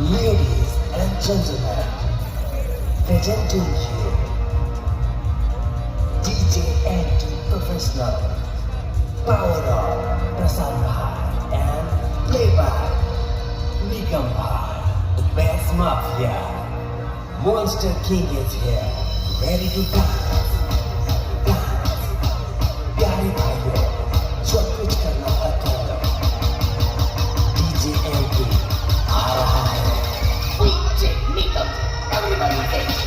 Ladies and gentlemen, presenting you DJ NT Professional, powered on Prasad Bhai and play by Nikam Bhai, the best mafia. Monster King is here, ready to dance. प्यारे भाइयों, जो कुछ करना है करो। DJ NT आ रहा है। DJ Nikam, everybody dance.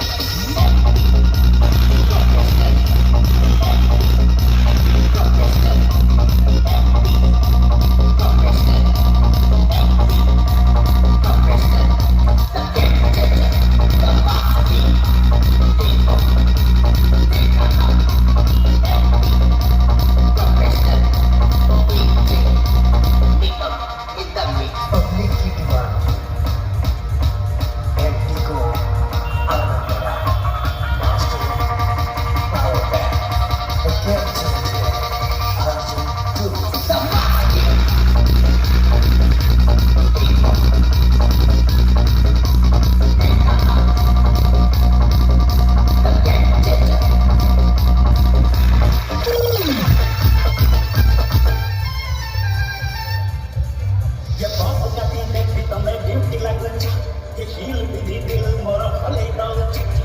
He'll be the more of a